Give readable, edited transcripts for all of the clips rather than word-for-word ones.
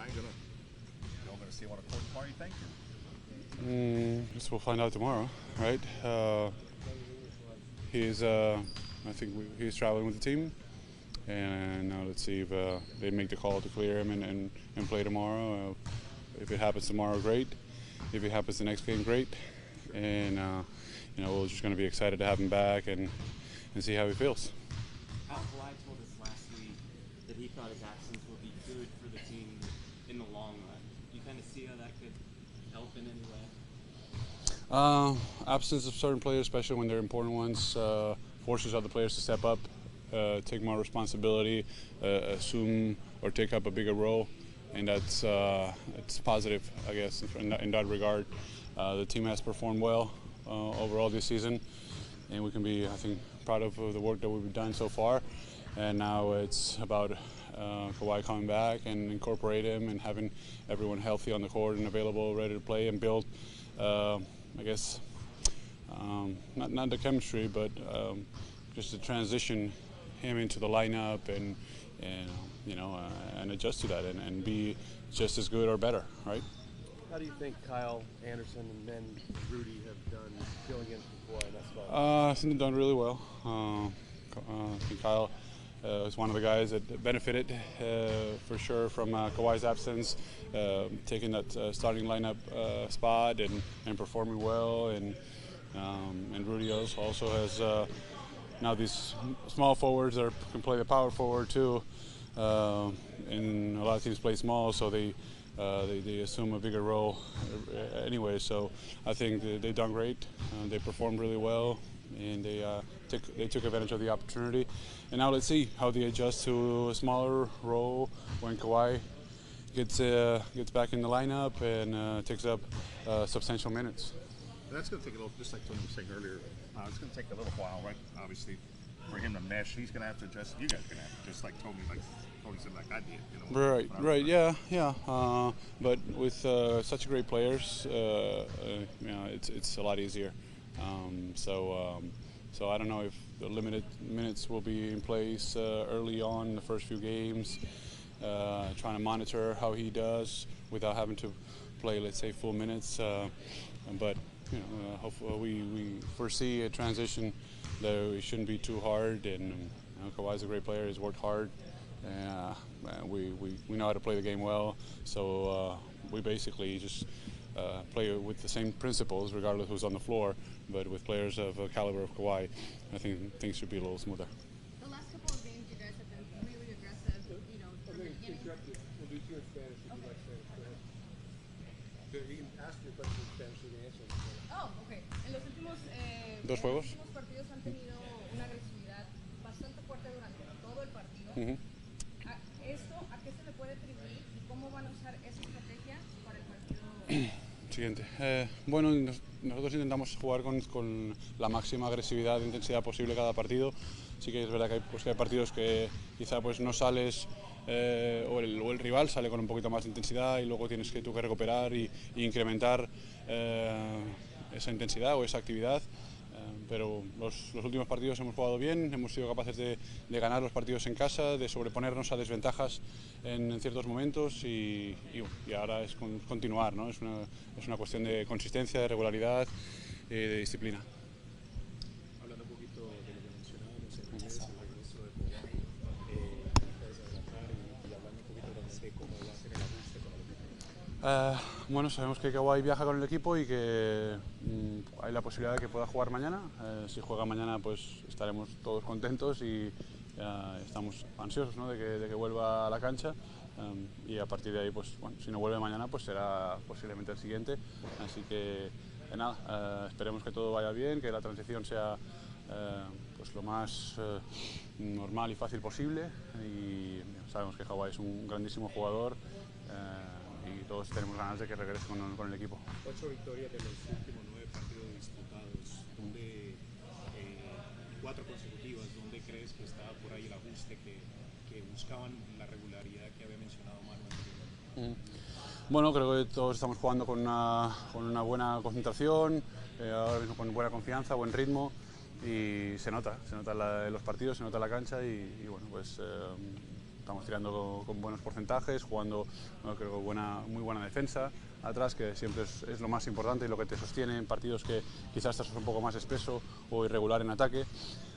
Kawhi gonna see him on a court tomorrow? You think? Guess we'll find out tomorrow, right? I think he's traveling with the team, and now let's see if they make the call to clear him and play tomorrow. If it happens tomorrow, great. If it happens the next game, great. And we're just going to be excited to have him back and see how he feels. Kawhi told us last week that he thought his absence would be good for the team in the long run. Do you kind of see how that could help in any way? Absence of certain players, especially when they're important ones, forces other players to step up, take more responsibility, assume or take up a bigger role, and that's positive, I guess, in that regard. The team has performed well overall this season, and we can be, I think, proud of the work that we've done so far. And now it's about Kawhi coming back and incorporate him and having everyone healthy on the court and available, ready to play and build. I guess not the chemistry, but just to transition him into the lineup and adjust to that and be just as good or better, right? How do you think Kyle Anderson and then Rudy have done filling in for Kawhi in that spot? I think they've done really well. I think Kyle is one of the guys that benefited for sure from Kawhi's absence, taking that starting lineup spot and performing well. And Rudy also has now these small forwards that can play the power forward too. And a lot of teams play small, so they assume a bigger role anyway. So I think they've done great. They performed really well, and they took advantage of the opportunity. And now let's see how they adjust to a smaller role when Kawhi gets back in the lineup and takes up substantial minutes. That's going to take a little, just like Tony was saying earlier, it's going to take a little while, right? Obviously, for him to mesh, he's going to have to adjust. You guys are going to have to, just like Tony said, like I did. Right, yeah. But with such great players, it's a lot easier. So I don't know if the limited minutes will be in place early on in the first few games. Trying to monitor how he does without having to play, let's say, full minutes. But hopefully we foresee a transition that it shouldn't be too hard. And Kawhi's a great player. He's worked hard. We know how to play the game well. So we basically just play with the same principles, regardless of who's on the floor. But with players of the caliber of Kawhi, I think things should be a little smoother. The last couple of games, you guys have been really aggressive. From the beginning. We'll do two in Spanish if you like Spanish. Go ahead. You can ask your question in Spanish and answer in Spanish. Oh, okay. En los últimos ¿Dos juegos? En los últimos partidos han tenido una agresividad bastante fuerte durante todo el partido. ¿Esto a qué se le puede atribuir y cómo van a usar esa estrategia para el partido? Siguiente. Bueno, nosotros intentamos jugar con la máxima agresividad e intensidad posible cada partido. Sí que es verdad que hay partidos que quizá pues no sales o el rival sale con un poquito más de intensidad y luego tienes que tú que recuperar y incrementar esa intensidad o esa actividad. Pero los últimos partidos hemos jugado bien, hemos sido capaces de ganar los partidos en casa, de sobreponernos a desventajas en ciertos momentos y ahora es continuar, ¿no? Es una cuestión de consistencia, de regularidad y de disciplina. Hablando un poquito de lo que mencionábamos en el regreso de Kawhi, puedes adelantar y hablando un poquito también de cómo va a ser el ajuste con el equipo. Bueno, sabemos que Kawhi viaja con el equipo y que hay la posibilidad de que pueda jugar mañana. Si juega mañana, pues estaremos todos contentos y estamos ansiosos, ¿no? de que vuelva a la cancha. Y a partir de ahí, pues bueno, si no vuelve mañana, pues será posiblemente el siguiente. Así que nada, esperemos que todo vaya bien, que la transición sea pues lo más normal y fácil posible. Y sabemos que Kawhi es un grandísimo jugador. Y todos tenemos ganas de que regrese con el equipo. 8 victorias de los últimos 9 partidos disputados, donde 4 consecutivas, ¿dónde crees que estaba por ahí el ajuste que buscaban la regularidad que había mencionado Manu anteriormente? Bueno, creo que todos estamos jugando con una buena concentración, ahora mismo con buena confianza, buen ritmo y se nota en los partidos, se nota en la cancha y bueno, pues estamos tirando con buenos porcentajes, jugando creo muy buena defensa atrás, que siempre es lo más importante y lo que te sostiene en partidos que quizás estás un poco más espeso o irregular en ataque.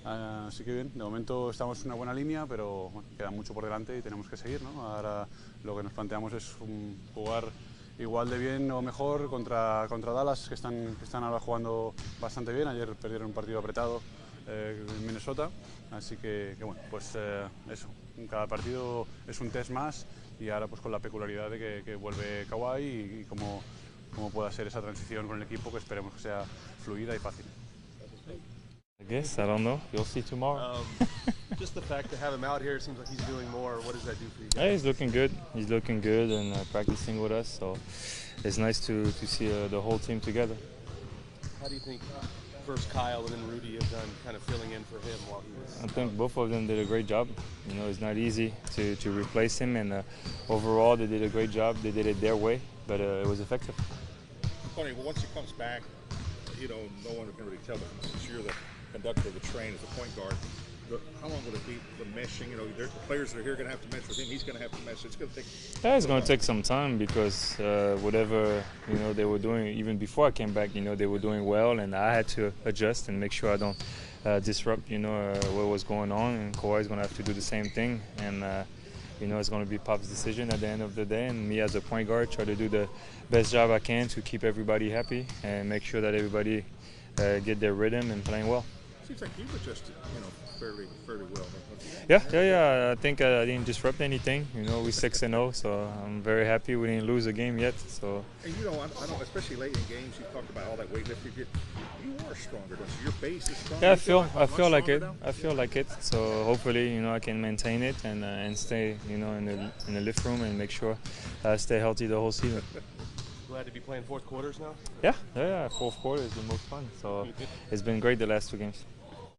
Así que bien, de momento estamos en una buena línea, pero bueno, queda mucho por delante y tenemos que seguir, ¿no? Ahora lo que nos planteamos es jugar igual de bien o mejor contra Dallas, que están ahora jugando bastante bien. Ayer perdieron un partido apretado en Minnesota, así que bueno, pues eso, cada partido es un test más y ahora pues con la peculiaridad de que vuelve Kawhi y cómo pueda ser esa transición con el equipo, que esperemos que sea fluida y fácil. I guess, I don't know. You'll see tomorrow. Just the fact to have him out here, it seems like he's doing more. What does that do for you guys? Yeah, he's looking good. He's looking good and practicing with us. So it's nice to see the whole team together. How do you think first Kyle and then Rudy have done kind of filling in for him while he was... I think both of them did a great job. You know, it's not easy to replace him, and overall they did a great job. They did it their way, but it was effective. Funny, well, once he comes back, you know, no one can really tell, but since you're the conductor of the train as a point guard, how long will it be, the meshing? You know, the players that are here going to have to mesh with him. He's going to have to mesh. It's going to take. Yeah, it's going to take some time because whatever they were doing even before I came back, they were doing well, and I had to adjust and make sure I don't disrupt what was going on. And Kawhi is going to have to do the same thing, and it's going to be Pop's decision at the end of the day. And me as a point guard, try to do the best job I can to keep everybody happy and make sure that everybody get their rhythm and playing well. Seems like you've adjusted, fairly well. Yeah. I think I didn't disrupt anything. We're 6-0, so I'm very happy we didn't lose a game yet. So. And I know, especially late in games, you talked about all that weightlifting. You are stronger, don't you? Your base is stronger. Yeah, I feel like it. Now? I feel like it. So hopefully, I can maintain it and stay, in the lift room and make sure I stay healthy the whole season. Glad to be playing fourth quarters now? Yeah. Fourth quarter is the most fun. So it's been great the last two games.